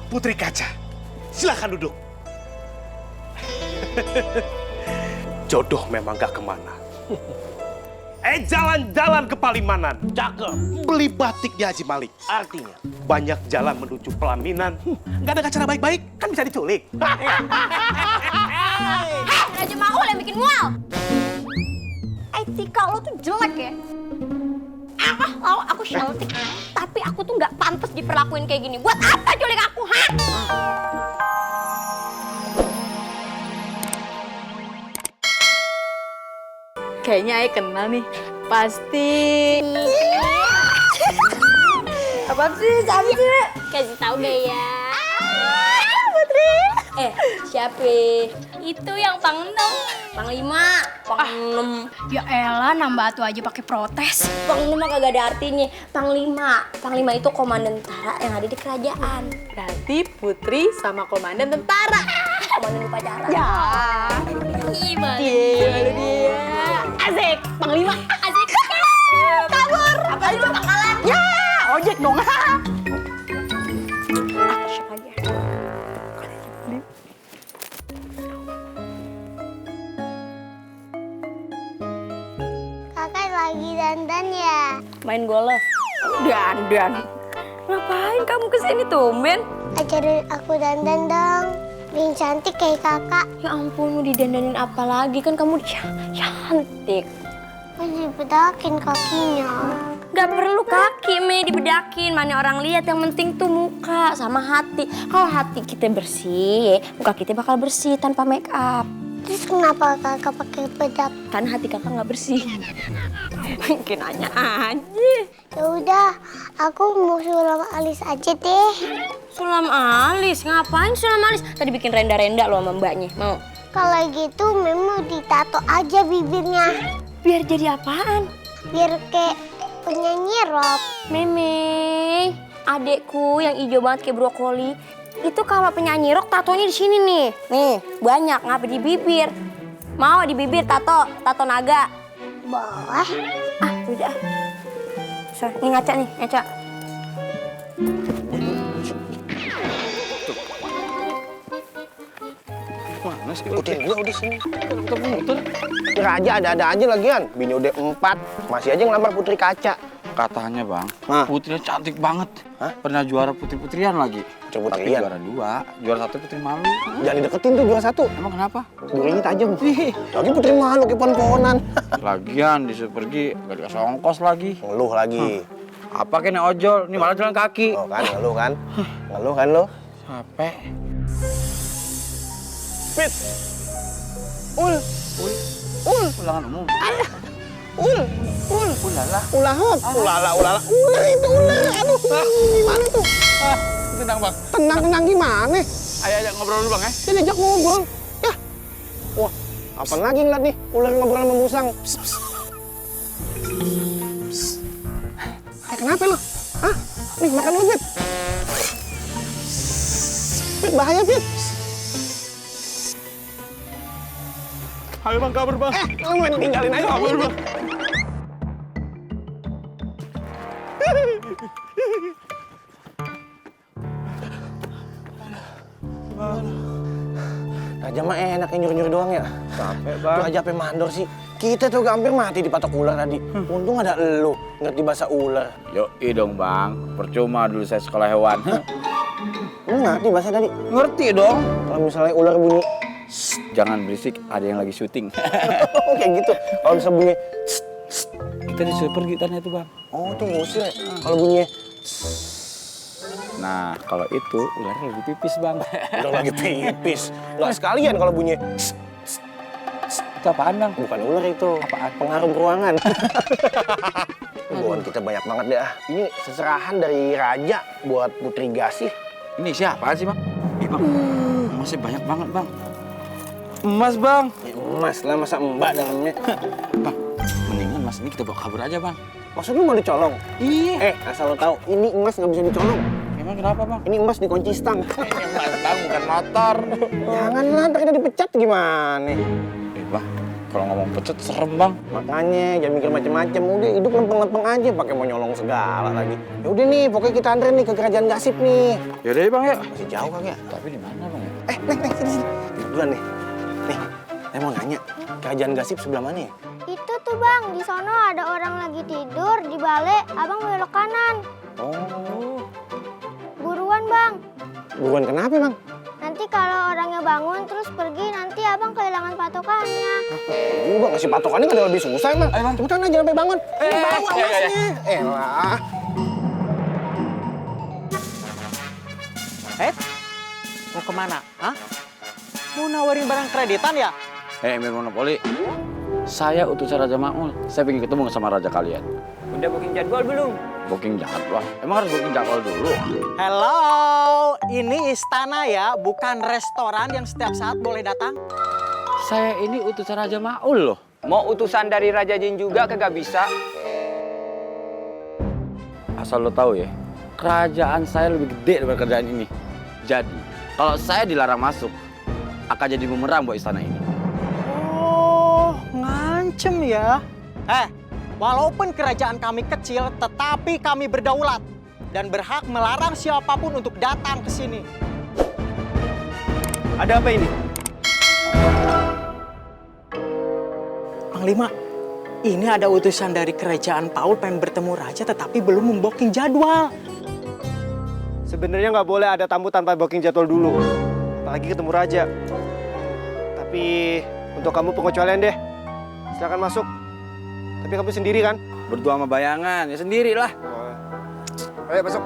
Putri Kaca, silakan duduk. Jodoh memang gak kemana. Jalan-jalan ke Palimanan. Cakep. Beli batik di Haji Malik. Artinya? Banyak jalan menuju pelaminan. Gak ada cara baik-baik, kan bisa diculik. Raja Maul yang bikin mual. Etika lo tuh jelek ya. Aku cantik, tapi aku tuh nggak pantas diperlakuin kayak gini. Buat apa culik aku, ha? Kayaknya Ai kenal nih. Pasti. Apaan sih? Cantik. Kasih tahu deh ya. Putri. Siapa? Itu yang Panglima. Panglima. Ya elah, nambah atu aja pakai protes. Panglima kagak ada artinya. Panglima itu komandan tentara yang ada di kerajaan. Berarti Putri sama komandan tentara. Komandan upacara. Ya. Gimana? Lalu dia. Asik. Panglima. Asik. Kabur. Apa sih lo bakalan? Ya. Ojek dong. Siapa aja? Kakak lagi dandan ya? Main golf. Dan. Ngapain kamu kesini tumben? Ajarin aku dandan dong. Bikin cantik kayak kakak. Ya ampun, mau didandanin apa lagi? Kan kamu cantik. Masih bedakin kakinya. Gak perlu kaki, Mei, dibedakin. Mana orang lihat, yang penting tuh muka sama hati. Kalau hati kita bersih, muka kita bakal bersih tanpa make up. Terus kenapa kakak pakai bedak? Kan hati kakak nggak bersih. Mungkin nanya aja. Ya udah, aku mau sulam alis aja deh. Sulam alis, ngapain sulam alis? Tadi bikin renda-renda loh sama mbaknya, mau? Kalau gitu memang ditato aja bibirnya. Biar jadi apaan? Biar kayak penyanyi rock. Meme, adekku yang hijau banget kayak brokoli. Itu kalau penyanyi rock tatonya di sini nih. Nih, banyak, ngapa di bibir? Mau di bibir tato naga. Boleh. Ah, udah. So, ini ngaca nih, ngaca. Mana sih? Ikutin gua udah sini. Muter-muter. Raja ada-ada aja lagian. Bini udah 4, masih aja ngelamar Putri Kaca. Katanya bang, Hah? putrinya cantik banget. Hah? Pernah juara putri-putrian lagi. Putri Tapi putrian. juara 2, juara 1 putri malu. Jangan dideketin tuh juara 1. Emang kenapa? Durinya tajam. Lagi Putri malu kayak pohon-pohonan. Lagian disuruh pergi, gak dikasih ongkos lagi. Ngeluh lagi. Apa kena ojol? Ini malah jalan kaki. Oh kan, ngeluh kan? Ngeluh kan lo? Capek. Pit. Ul. Ulangan umum. Ul. Ulala. Ulahop. Ulala. Ular itu ular. Aduh, gimana tuh? Tenang bang. Tenang gimana? Ayo ngobrol dulu bang ya. Dia diajak ngobrol. Ya. Wah, apa lagi ngeliat nih? Ular ngobrol sama musang. Kenapa lo? Hah? Nih, makan lu, Fit. Fit, bahaya, Fit. Ayo bang, kabur bang. Lu main tinggalin aja. Kabur bang. Raja mah enak nyuruh-nyuruh doang ya. Capek Tuh bang. aja sampai mandor sih. Kita tuh hampir mati dipatok ular tadi. Untung ada elu ngerti bahasa ular. Yoi dong bang, percuma dulu saya sekolah hewan. Lu ngerti bahasa tadi? Ngerti dong. Kalau misalnya ular bunyi, Jangan berisik, ada yang lagi syuting. kayak gitu. Kalau misalnya bunyi, Kita disuruh pergi tanya itu bang. oh tuh ngusir ya. Kalau bunyinya, Nah, kalau itu ularnya lagi pipis bang. udah lagi pipis. Nggak sekalian kalau bunyinya, Itu apaan bang? bukan ular itu. Apaan? Pengharum ruangan. Hubungan kita banyak banget deh. Ini seserahan dari Raja buat Putri Gasih. Ini siapa sih bang? Ih bang, emasnya banyak banget bang. Emas bang. Ya, emas lah, masa mbak dalamnya. Bang, mendingan mas ini kita bawa kabur aja bang. Maksud lu mau dicolong? Iya. Asal lo tahu, ini emas nggak bisa dicolong. Emang kenapa bang? Ini emas dikunci stang. Emas bang, bukan motor. Janganlah, ntar kita dipecat gimana? Bang, Kalau ngomong pecut serem bang. Makanya jangan mikir macem-macem, udah hidup lempeng-lempeng aja pakai mau nyolong segala lagi. Ya udah nih, pokoknya kita antre nih ke kerajaan Gasip nih. Yaudah ya bang ya. Masih jauh kagak ya? Tapi di mana bang ya? Neng, sini. Duluan nih. Nih, saya mau nanya, kerajaan Gasip sebelah mana ya? Itu tuh bang, di sono ada orang lagi tidur di balik, abang belok kanan. Oh, Buruan bang. buruan kenapa bang? Nanti kalau orangnya bangun terus pergi, nanti abang kehilangan patokannya. Juga ngasih patokannya nggak ada lebih susah emang. Cepetan aja sampai bangun. Bawa alasnya. Elah. Mau kemana? Hah? Mau nawarin barang kreditan ya? Emir Monopoli. Saya utusan Raja Maul. Saya pengen ketemu sama raja kalian. Udah booking jadwal belum? Booking jadwal? Emang harus booking jadwal dulu? Hello, ini istana ya, bukan restoran yang setiap saat boleh datang. Saya ini utusan Raja Maul loh. Mau utusan dari Raja Jin juga kagak bisa. Asal lo tahu ya, kerajaan saya lebih gede daripada kerajaan ini. Jadi, kalau saya dilarang masuk, akan jadi bumerang buat istana ini. Oh, ngancem ya. Walaupun kerajaan kami kecil, tetapi kami berdaulat dan berhak melarang siapapun untuk datang ke sini. Ada apa ini? Panglima, ini ada utusan dari kerajaan Paul pengen bertemu raja tetapi belum membooking jadwal. Sebenarnya nggak boleh ada tamu tanpa booking jadwal dulu. Apalagi ketemu raja. Tapi untuk kamu pengecualian deh. Silakan masuk. Tapi kamu sendiri kan? Berdua sama bayangan, ya sendirilah. Ayo masuk.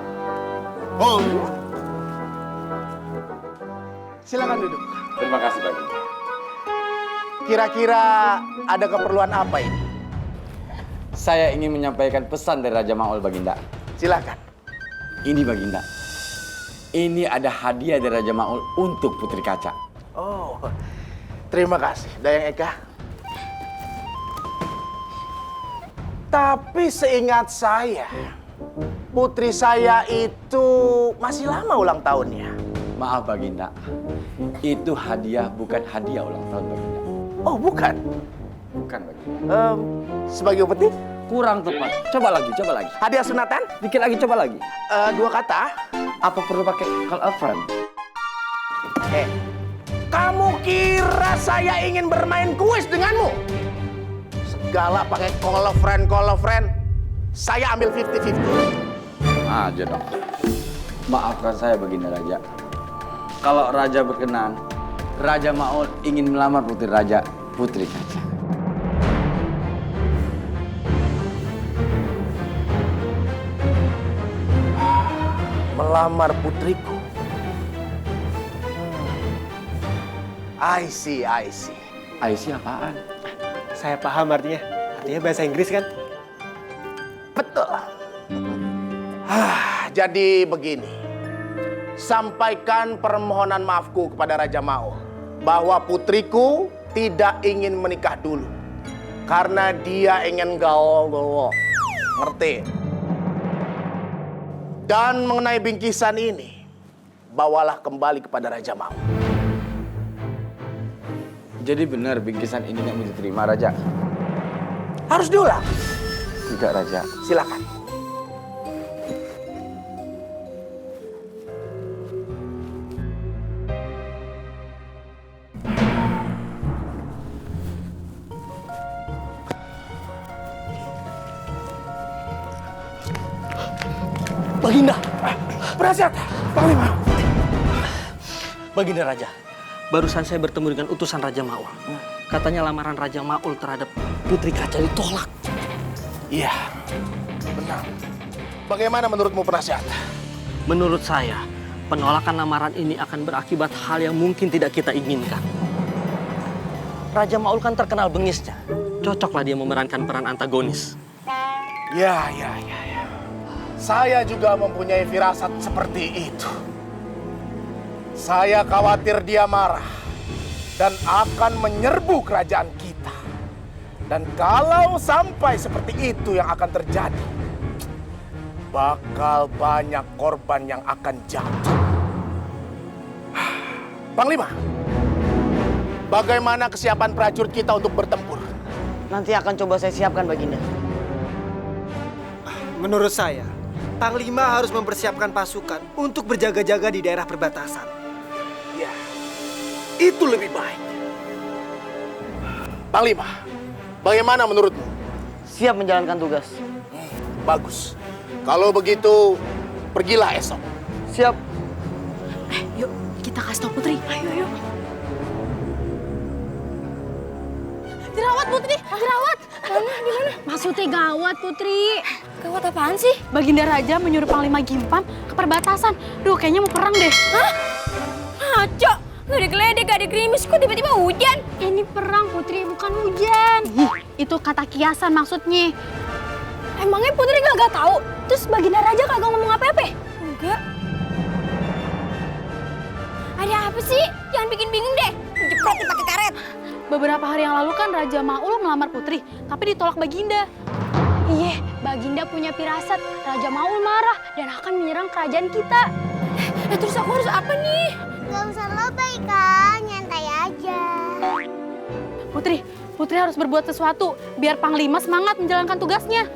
Silakan duduk. Terima kasih Pak. Kira-kira ada keperluan apa ini? Saya ingin menyampaikan pesan dari Raja Maul Baginda. Silakan. Ini Baginda. Ini ada hadiah dari Raja Maul untuk Putri Kaca. Oh, terima kasih, Dayang Eka. Tapi seingat saya, putri saya itu masih lama ulang tahunnya. Maaf Baginda, itu hadiah bukan hadiah ulang tahun Baginda. Oh, bukan? Bukan Baginda. Sebagai upeti? Kurang tepat. Coba lagi. Hadiah sunatan? Dikit lagi, coba lagi. 2 kata? Apa perlu pakai call a friend? Kamu kira saya ingin bermain kuis denganmu? Segala pakai call a friend. Saya ambil 50-50. Aja dong. Maafkan saya Baginda Raja. Kalau Raja berkenan, Raja Maul ingin melamar Putri Kaca. Melamar putriku. I see. Aisyah apaan? Saya paham artinya. Artinya bahasa Inggris kan? Betul. Jadi begini. Sampaikan permohonan maafku kepada Raja Maul bahwa putriku tidak ingin menikah dulu karena dia ingin gaul. Ngerti? Dan mengenai bingkisan ini, bawalah kembali kepada Raja Maul. Jadi benar bingkisan ini nggak mau diterima Raja? Harus diulang. Tidak Raja. Silakan. Baginda! Berhasil, Panglima. Baginda Raja, barusan saya bertemu dengan utusan Raja Maul. Katanya lamaran Raja Maul terhadap Putri Kaca ditolak. Iya, benar. Bagaimana menurutmu penasihat? Menurut saya, penolakan lamaran ini akan berakibat hal yang mungkin tidak kita inginkan. Raja Maul kan terkenal bengisnya. Cocoklah dia memerankan peran antagonis. Ya. Saya juga mempunyai firasat seperti itu. Saya khawatir dia marah dan akan menyerbu kerajaan kita. Dan kalau sampai seperti itu yang akan terjadi, bakal banyak korban yang akan jatuh. Panglima, bagaimana kesiapan prajurit kita untuk bertempur? nanti akan coba saya siapkan Baginda. Menurut saya, Panglima harus mempersiapkan pasukan untuk berjaga-jaga di daerah perbatasan. Ya, itu lebih baik. Panglima, bagaimana menurutmu? Siap menjalankan tugas. Bagus. Kalau begitu, pergilah esok. Siap. Yuk, kita kasih tau Putri. Ayo. Dirawat Putri, dirawat. Di mana? Maksudnya gawat Putri. Gawat apaan sih? Baginda Raja menyuruh Panglima Gimpam ke perbatasan. Duh, kayaknya mau perang deh. Hah? Ngaco. Gak ada geledek, gak ada gerimis, kok tiba-tiba hujan? Ini perang Putri, bukan hujan. Itu kata kiasan maksudnya. Emangnya Putri gak tahu? Terus Baginda Raja kagak ngomong apa-apa? Enggak. Ada apa sih? Jangan bikin bingung deh. Jepretin pakai karet. Beberapa hari yang lalu kan Raja Maul melamar Putri, tapi ditolak Baginda. Iya, Baginda punya firasat. Raja Maul marah dan akan menyerang kerajaan kita. Terus aku harus apa nih? Gak usah lebay kan, nyantai aja. Putri harus berbuat sesuatu biar Panglima semangat menjalankan tugasnya.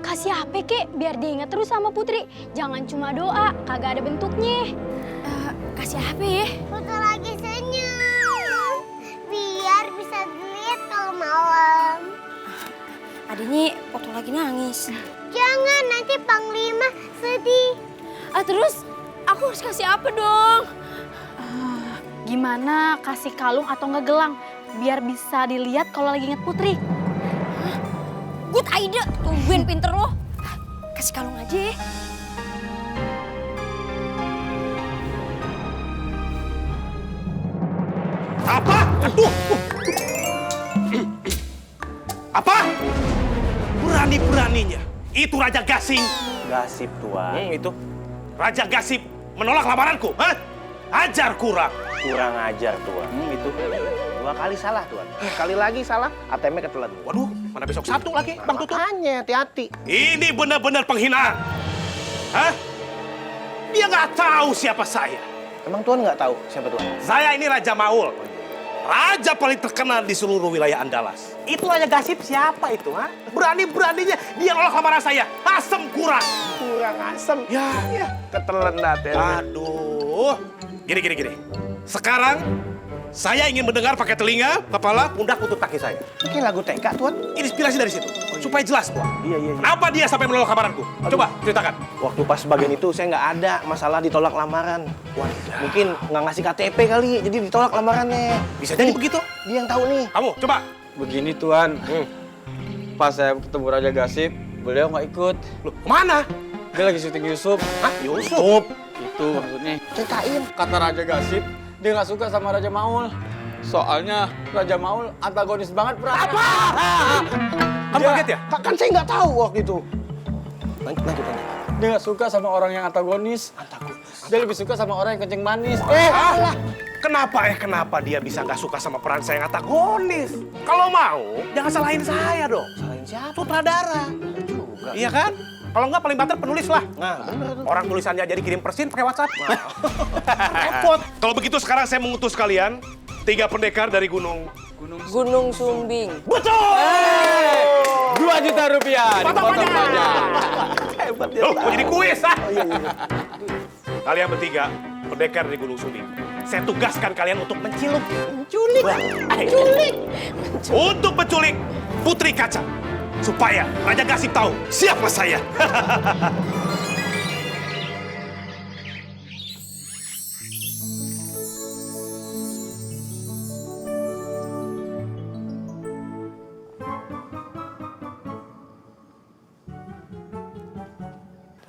Kasih apa kek, biar dia ingat terus sama Putri. Jangan cuma doa, kagak ada bentuknya. Kasih apa ya? Foto lagi senyum, biar bisa dilihat kalau malam. Adiknya foto lagi nangis. Jangan, nanti Panglima sedih. Terus aku harus kasih apa dong? Gimana kasih kalung atau nggak gelang biar bisa dilihat kalau lagi inget Putri. Good idea, tungguin pinter lo. Kasih kalung aja ya. Apa? Aduh! Apa? Berani-beraninya. Itu Raja Gasing. Gasip, Tuan. Itu. Raja Gasip menolak lamaranku. Hah? Ajar kurang. Kurang ajar, Tuan. Itu 2 kali salah, Tuan. Sekali lagi salah, ATM-nya ketelan. Waduh, mana besok Sabtu lagi, Bang Tutut? Makanya, hati-hati. Ini benar-benar penghinaan. Hah? Dia nggak tahu siapa saya. Emang Tuan nggak tahu siapa Tuan? Saya ini Raja Maul. Raja paling terkenal di seluruh wilayah Andalas. Itu Raja Gasip siapa itu, ha? Berani-beraninya dia nolak lamaran saya. Asem kurang. Kurang asem. Ya. Ketelan ATM. Aduh. Gini. Sekarang saya ingin mendengar pakai telinga, kepala, pundak, lutut kaki saya. Ini lagu TK, Tuan. Inspirasi dari situ. Supaya jelas, Tuan. Iya. Kenapa dia sampai menolak lamaranku? Coba ceritakan. Waktu pas bagian itu saya nggak ada masalah ditolak lamaran. Mungkin nggak ngasih KTP kali, jadi ditolak lamarannya. Bisa jadi begitu. Dia yang tahu nih. Kamu, coba. Begini Tuan, pas saya ketemu Raja Gasip, beliau nggak ikut. Loh, kemana? Dia lagi syuting Yusuf. Hah? Yusuf? Itu maksudnya. Ceritain. Kata Raja Gasip, dia nggak suka sama Raja Maul. Soalnya Raja Maul antagonis banget, Pra. Apa? Kamu kaget ya? Kan saya nggak tahu waktu itu. Lanjut. Dia nggak suka sama orang yang antagonis. Dia lebih suka sama orang yang kencing manis. Alah. Kenapa dia bisa nggak suka sama peran saya yang antagonis? Kalau mau, jangan salahin saya dong. Salahin siapa? Sutradara. Juga. Iya kan? Kalau nggak paling banter penulis lah. Nah, bener tuh. Orang tulisannya jadi kirim persin pakai WhatsApp. Repot. Kalau begitu sekarang saya mengutus kalian 3 pendekar dari Gunung Sumbing. Betul! 2 juta rupiah dipotong pajak. Hebat dia. Loh, mau jadi kuis ah? Kalian bertiga pendekar dari Gunung Sumbing. Saya tugaskan kalian untuk menculik. Untuk menculik Putri Kaca. Supaya Raja Gasip tahu siapa saya.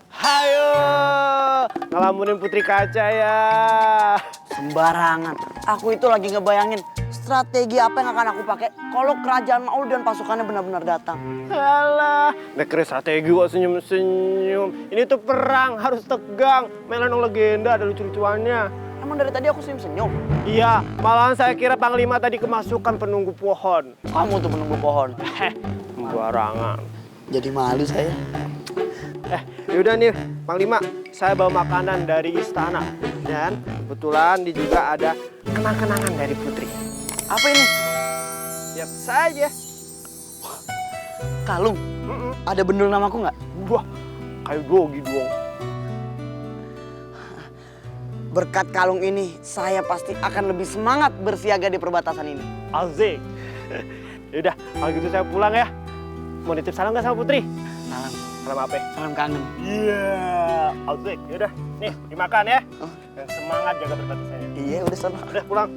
Hayo, ngelamunin Putri Kaca ya. Sembarangan. Aku itu lagi ngebayangin strategi apa yang akan aku pakai kalau kerajaan Maul dan pasukannya benar-benar datang. Alah, mikir strategi kok senyum-senyum. Ini tuh perang, harus tegang. Melanong legenda ada lucu-lucuannya. Emang dari tadi aku senyum-senyum. Iya, malahan saya kira Panglima tadi kemasukan penunggu pohon. Kamu tuh penunggu pohon. Sembarangan. Jadi malu saya. Yaudah nih, Panglima, saya bawa makanan dari istana. Dan kebetulan di juga ada kenang-kenangan dari Putri. Apa ini? Siap saja. Kalung? Ada bener namaku nggak? Wah, kayak dogi dong. Berkat kalung ini, saya pasti akan lebih semangat bersiaga di perbatasan ini. Asik. Yaudah, kalau gitu saya pulang ya. Mau nitip salam nggak sama Putri? Salam, Salam apa? salam kangen. Iya, asik. Yaudah, nih dimakan ya. Dan semangat jaga perbatasannya. Iya, udah sana. Udah pulang.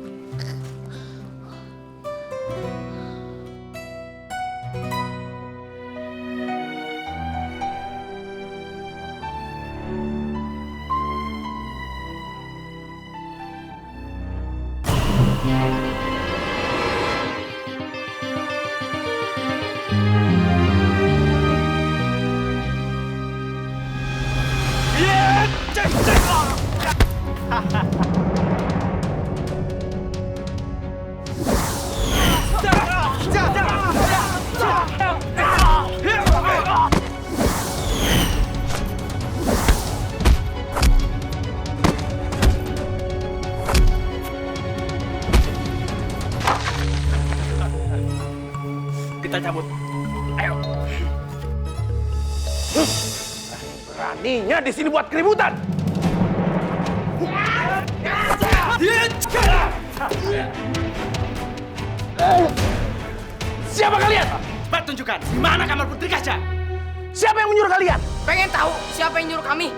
Kita cabut. Ayo. Beraninya di sini buat keributan. Siapa kalian? Mbak tunjukkan di mana kamar Putri Kaca. Siapa yang menyuruh kalian? Pengen tahu siapa yang nyuruh kami?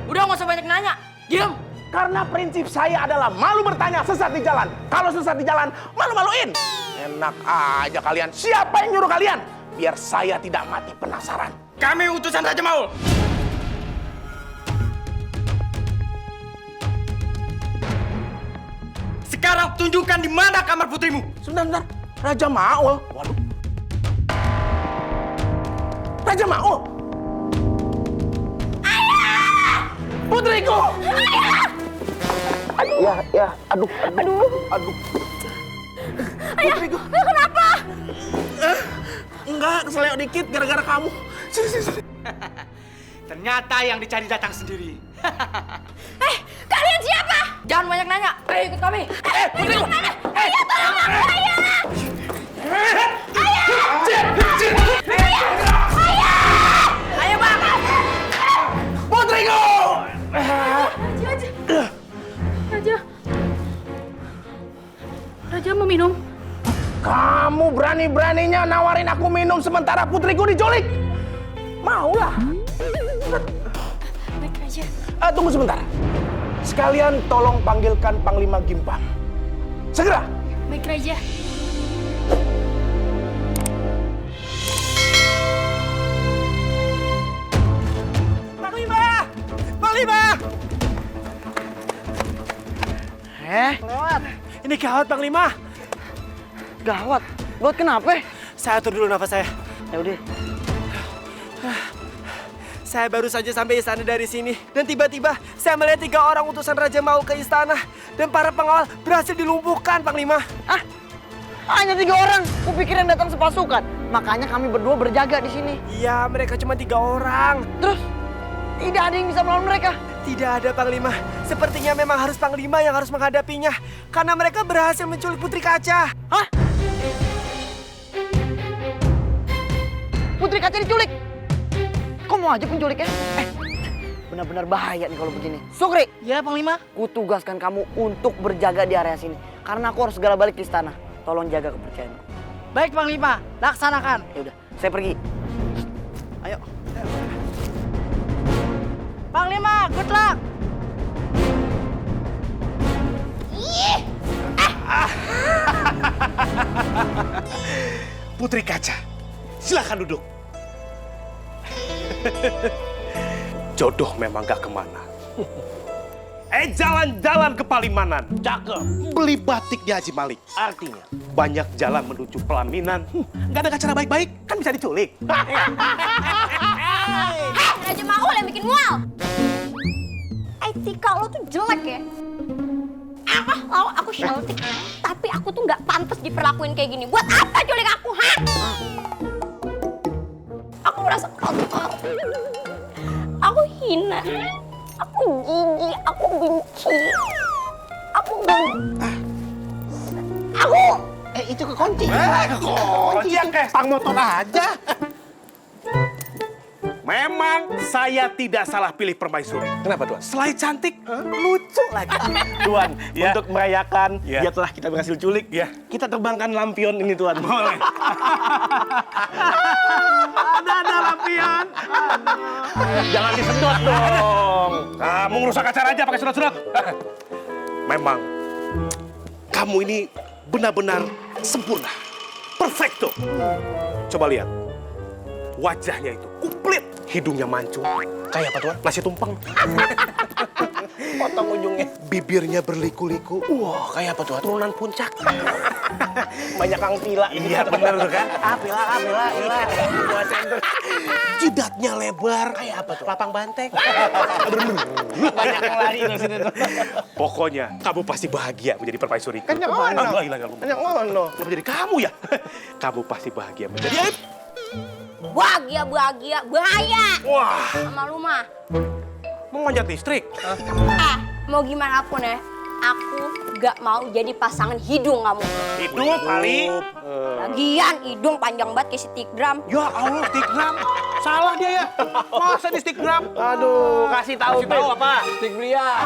Udah nggak usah banyak nanya. Diam. Karena prinsip saya adalah malu bertanya sesat di jalan. Kalau sesat di jalan, malu-maluin. Enak aja kalian. Siapa yang nyuruh kalian? Biar saya tidak mati penasaran. Kami utusan Raja Maul. Sekarang tunjukkan di mana kamar putrimu. Sebentar. Raja Maul? Waduh. Raja Maul? Ayah! Putriku! Ayah! Aduh. Putriku. Ayah, kenapa? Enggak, keseleo dikit gara-gara kamu. Sini. Ternyata yang dicari datang sendiri. Kalian siapa? Jangan banyak nanya. Ayo ikut kami. Putriku. Ayah, tolong aku, ayah. Ayo, Bang. Putriku! Raja mau minum? Kamu berani-beraninya nawarin aku minum sementara putriku diculik? Maulah. Baik, Raja. Tunggu sebentar. Sekalian tolong panggilkan Panglima Gimpang. Segera. Baik, Raja. Panglima! Lewat. Ini gawat, Panglima. Gawat. Gawat kenapa? Saya atur dulu nafas saya. Ya udah. Saya baru saja sampai istana dari sini. Dan tiba-tiba saya melihat 3 orang utusan Raja Maul ke istana. Dan para pengawal berhasil dilumpuhkan, Panglima. Hanya 3 orang. Kupikir yang datang sepasukan. Makanya kami berdua berjaga di sini. Iya, mereka cuma 3 orang. Terus tidak ada yang bisa melawan mereka. Tidak ada, Panglima. Sepertinya memang harus Panglima yang harus menghadapinya. Karena mereka berhasil menculik Putri Kaca. Hah? Putri Kaca diculik? Kok mau aja penculiknya? Benar-benar bahaya nih kalau begini. Sukri! Ya, Panglima. Kutugaskan kamu untuk berjaga di area sini. Karena aku harus segala balik ke istana. Tolong jaga kepercayaanku. Baik, Panglima. Laksanakan. Ya udah, saya pergi. Ayo. Panglima, good luck. Putri Kaca, silakan duduk. Jodoh memang gak kemana. Jalan-jalan ke Palimanan. Cakep. Beli batik di Haji Malik. Artinya, banyak jalan menuju pelaminan. Gak ada cara baik-baik, kan bisa diculik. Raja Maul yang bikin mual. Etika lo tuh jelek ya. Aku cantik, tapi aku tuh nggak pantas diperlakuin kayak gini. Buat apa culik aku, ha? Aku merasa kotor. Aku hina. Aku jijik. Aku benci. Aku Itu kekunci. Kekunci yang kayak stang motor aja. Memang saya tidak salah pilih permaisuri. Kenapa, Tuan? Selain cantik, lucu lagi. Tuan, Ya. untuk merayakan Ya. dia telah kita berhasil culik, Ya. kita terbangkan lampion ini, Tuan. Boleh. Ada lampion. Jangan disedot dong. Kamu ngerusak acara aja pakai surat-surat. Memang kamu ini benar-benar sempurna. Perfecto. Coba lihat. Wajahnya itu komplit. Hidungnya mancung. Kayak apa, Tuan? Nasi tumpeng. Potong ujungnya. Bibirnya berliku-liku. Wah, kayak apa, Tuan? Turunan puncak. Banyak kang pila. Iya, benar tuh kan? Pila. Jidatnya lebar. Kayak apa, Tuan? Lapang banteng. Banyak yang lari di sini tuh. Pokoknya, kamu pasti bahagia menjadi permaisuri. Kan yang mana? Yang mana? Kenapa jadi kamu ya? Kamu pasti bahagia menjadi... Bahagia, bahaya. Wah, Sama lu mah. mau manjat listrik? Mau gimana pun ya, aku gak mau jadi pasangan hidung kamu. Hidup, kali. Lagian hidung panjang banget kayak stick drum. Ya Allah, stick drum. Salah dia ya. Masa di stick drum? Aduh, kasih tahu apa? Stik Belian.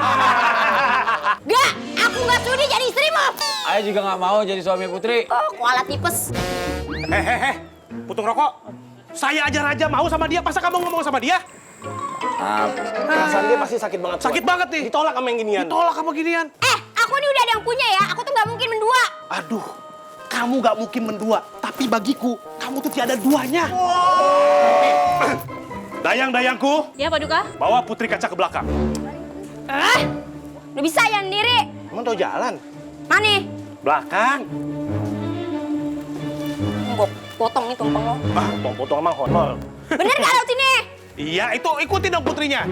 Gak, aku gak sudi jadi istrimu. Ayah juga nggak mau jadi suami Putri. Oh, koala tipes. Hehehe, putung rokok. Saya aja Raja mau sama dia, masa kamu ngomong sama dia? Perasaan dia pasti sakit banget. Sakit banget nih. Ditolak sama yang ginian. Ditolak sama ginian. Aku nih udah ada yang punya ya, aku tuh gak mungkin mendua. Aduh, kamu gak mungkin mendua. Tapi bagiku, kamu tuh tiada duanya. Dayang-dayangku, Ya, Paduka. bawa Putri Kaca ke belakang. Udah bisa ya sendiri. Emang tau jalan? Mana? Belakang. Gue potong nih tumpeng lo. Potong-potong emang honor. Bener gak laut ini? Iya, itu ikutin dong putrinya.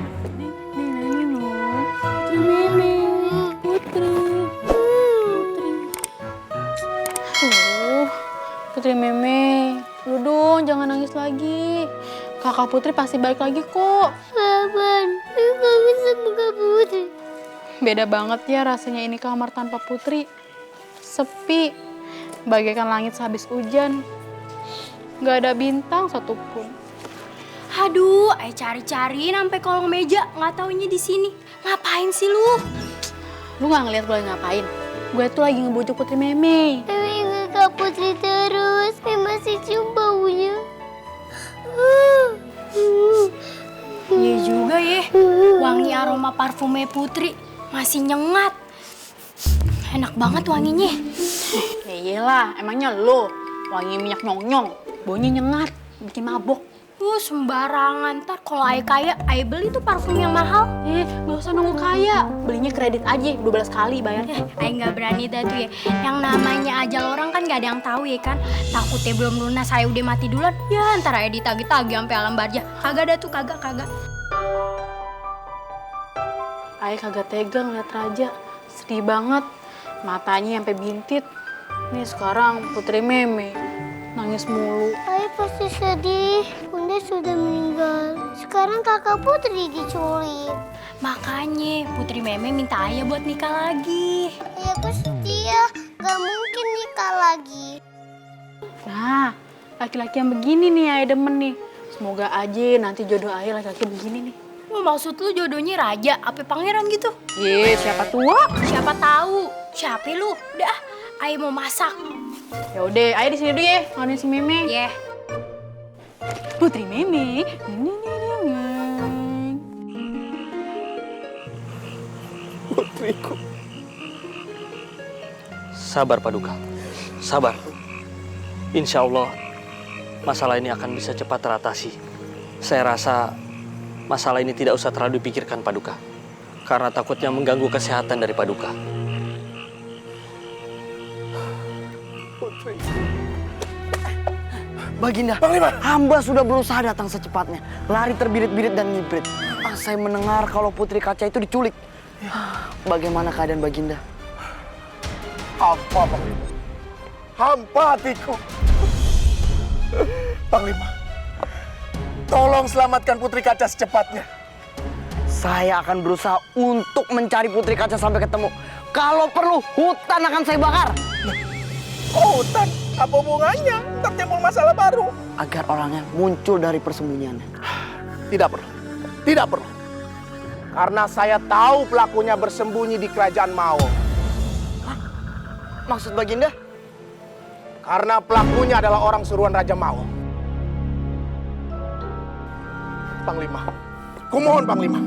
Putri Meme, lu dong jangan nangis lagi. Kakak Putri pasti balik lagi kok. Sabar, aku bisa buka Putri. Beda banget ya rasanya ini kamar tanpa Putri. Sepi, bagaikan langit sehabis hujan. Gak ada bintang satupun. Aduh, cari-cari sampai kolong meja, nggak taunya di sini. Ngapain sih lu? Lu gak ngeliat gue ngapain? Gue tuh lagi ngebujuk Putri Meme. Tapi ingat Kak Putri terus, masih cium baunya. Iya juga ya, wangi aroma parfumnya Putri masih nyengat. Enak banget wanginya. Ya iyalah, emangnya lo wangi minyak nyong-nyong, baunya nyengat, bikin mabok. Sembarangan. Ntar kalau Ayah kaya, Ayah beli tuh parfum yang mahal. Gak usah nunggu kaya, belinya kredit aja 12 kali bayarnya. Ayah nggak berani dah tuh ya. Yang namanya ajal orang kan gak ada yang tahu ya kan. Takutnya belum lunas saya udah mati duluan. Ya ntar Ayah ditagih-tagih sampai alam barja. Kagak dah tuh, kagak. Ayah kagak tega ngeliat Raja, sedih banget. Matanya sampai bintit. Nih sekarang Putri Meme nangis mulu. Ayah pasti sedih, Bunda sudah meninggal. Sekarang kakak Putri diculik. Makanya Putri Meme minta Ayah buat nikah lagi. Ayah aku setia, gak mungkin nikah lagi. Nah, laki-laki yang begini nih Ayah demen nih. Semoga aja nanti jodoh Ayah laki-laki begini nih. Maksud lu jodohnya raja, apa pangeran gitu? Siapa tua? Siapa tahu? Siapa lu? Udah, Ayah mau masak. Ya udah, Ayah di sini dulu ya, ngalamin si Meme. Ya. Putri Meme. Putriku. Sabar Paduka, sabar. Insya Allah masalah ini akan bisa cepat teratasi. Saya rasa masalah ini tidak usah terlalu dipikirkan Paduka, karena takutnya mengganggu kesehatan dari Paduka. Baginda, hamba sudah berusaha datang secepatnya. Lari terbirit-birit dan ngibrit. Saya mendengar kalau Putri Kaca itu diculik. Bagaimana keadaan Baginda? Apa, Panglima? Hampa hatiku. Panglima, tolong selamatkan Putri Kaca secepatnya. Saya akan berusaha untuk mencari Putri Kaca sampai ketemu. Kalau perlu, hutan akan saya bakar. Oh, hutan. Apa hubungannya? Tertimbul masalah baru. Agar orangnya muncul dari persembunyiannya. Tidak perlu. Tidak perlu. Karena saya tahu pelakunya bersembunyi di kerajaan Mao. Maksud Baginda? Karena pelakunya adalah orang suruhan Raja Mao. Panglima, kumohon Panglima,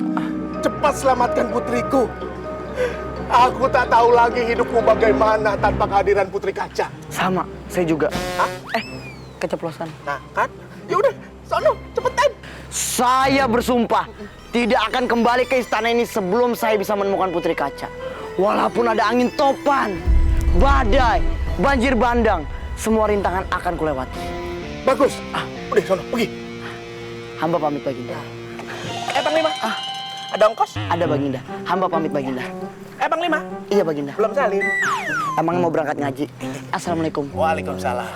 cepat selamatkan putriku. Aku tak tahu lagi hidupku bagaimana tanpa kehadiran Putri Kaca. Sama, saya juga. Hah? Keceplosan. Nah kan? Ya udah, sono, cepetan. Saya bersumpah tidak akan kembali ke istana ini sebelum saya bisa menemukan Putri Kaca. Walaupun ada angin topan, badai, banjir bandang, semua rintangan akan kulewati. Bagus. Udah, sono, pergi. Hamba pamit Baginda. Panglima. Ada ongkos? Ada Baginda. Hamba pamit Baginda. Panglima. Iya Baginda. Belum salin. Emangnya mau berangkat ngaji? Assalamualaikum. Waalaikumsalam.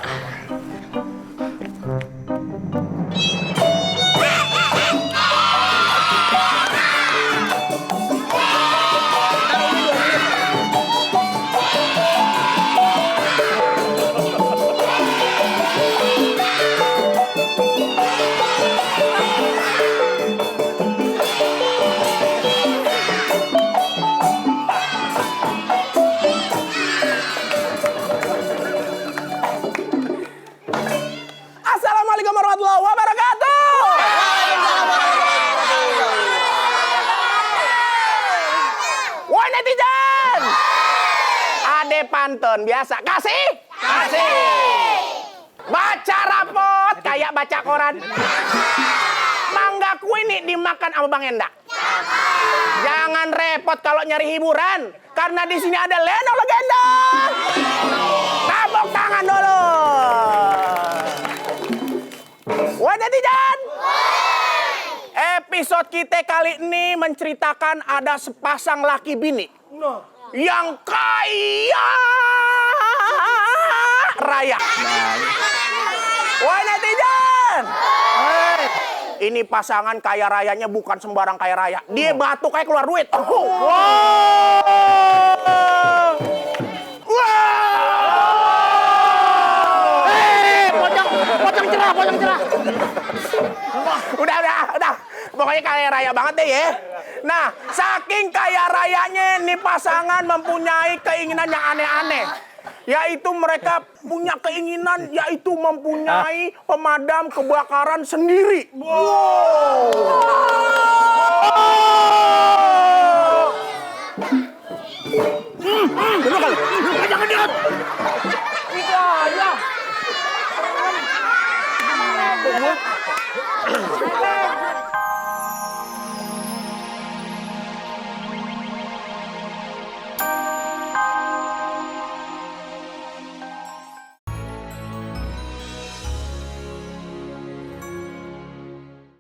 Assalamualaikum warahmatullahi wabarakatuh. Woi netizen, ade pantun biasa kasih? Kasih. Baca rapot kayak baca koran. Mangga kuini dimakan sama Bang Enda. Jangan repot kalau nyari hiburan, karena di sini ada Leno Legenda. Tepuk tangan dulu. Woi netizen, episode kita kali ini menceritakan ada sepasang laki bini yang kaya raya. Woi netizen, ini pasangan kaya rayanya bukan sembarang kaya raya. Dia batuk kayak keluar duit. Pocong cerah. Udah. Pokoknya kaya raya banget deh ya. Nah, saking kaya rayanya nih pasangan mempunyai keinginan yang aneh-aneh. Yaitu mereka punya keinginan yaitu mempunyai pemadam kebakaran sendiri. Wow.